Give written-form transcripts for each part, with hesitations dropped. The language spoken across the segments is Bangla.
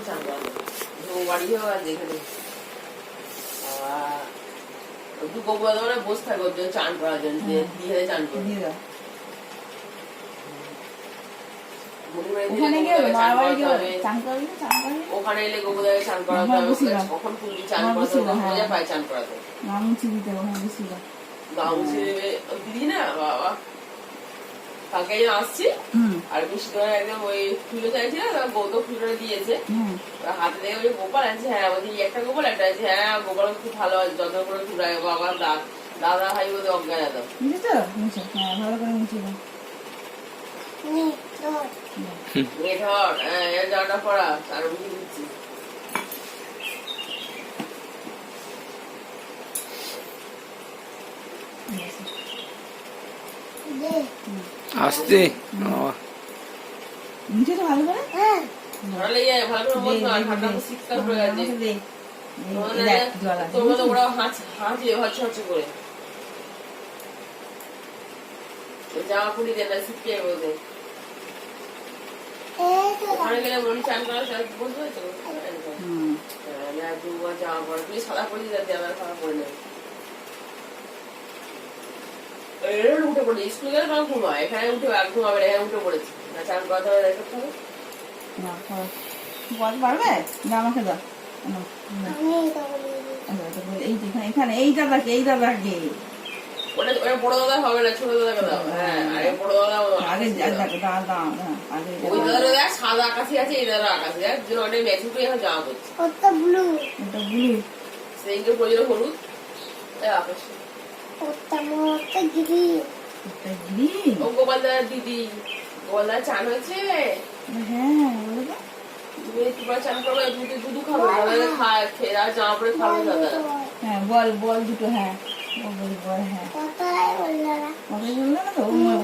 চান করাতে বাড়িও আছে এখানে দুটো বলে বসে থাকো চান করার জন্য দিয়ে চান করে ওখানে এলে গোবরদাকে চান করাতে হবে কখন ফুলবি চান করাতে হবে মজা পায় চান করাতে দিদি না বাবা কালকে আসছি আর মিষ্টি করে একদম ওই ফুলো চাইছিল গৌতম ফুলটা দিয়েছে হাতে দেখে ওই গোপাল আছে হ্যাঁ ওই একটা গোপাল একটা আছে হ্যাঁ গোপাল খুব ভালো যত্ন করে ফুলায় বাবা দাদা ভাই বোধ অজ্ঞান এত ভালো করে মুছে ধর হ্যাঁ জামাটা পড়া আর বুঝে দিচ্ছি আসতে নিচে তো ভালো করে ধরালে যায় ভালো করে বলতো আর ঠান্ডা তো শীতকাল পড়ে গেছে তোমাদের ওরা হাঁচে হচ্ছে করে জামা পুড়ি দেন না শীতকে বলতে ওখানে গেলে মনি চান করা বলতে হয়েছে দুবার জামা পড়া তুই সাদা পরে যাতে আবার সাদা পরে নেই উঠে পড়ে স্কুল গেলে তখন ঘুমায় এখানে উঠে ঘুমাবে এখানে উঠে পড়েছি না চান করাতে হবে দেখতে হবে পারবে আমাকে দাও এখানে এই দাদাকে ওটা বড় দাদা হবে না ছোট দাদাকে দাও হ্যাঁ আরে বড় দাদা আগে ওই দাদার দেখ সাদা আকাশি আছে এই দাদার আকাশি দেখ যে অনেক ম্যাচিং করে এখন জামা পড়ছে ওটা ব্লু সেইগুলো পড়ছিল হলুদ আকাশি ও গোপাল দাদার দিদি গোপাল দাদা চান হয়েছে হ্যাঁ তুমি তোমার চান করবে দুধু খাবো দাদা খায় খেরা জামা পরে খাবে দাদা হ্যাঁ বল দুটো হ্যাঁ বল হ্যাঁ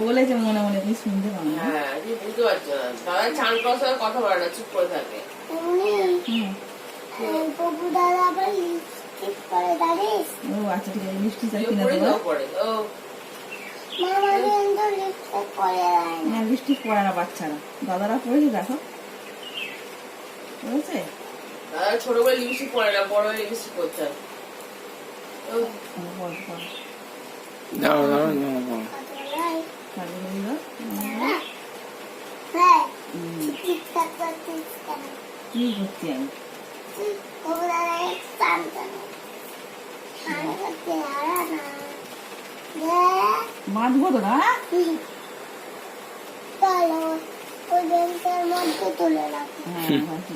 বলেছে মনে মনে তুমি শুনতে পাবো না হ্যাঁ তুমি বুঝতে পারছো না দাদা চান করার সময় কথা বলে না চুপ করে থাকে ও আচ্ছা ঠিক আছে লিপস্টিক কিনে দেবো লিপস্টিক পরে না বাচ্চারা দাদারা পরেছে দেখো পরেছে দাদা ছোট বলে লিপস্টিক পরে না বড় হয়ে লিপস্টিক পরছে দাও কি করছি আমি বাঁধবো তো না মধ্যে তুলে রাখি।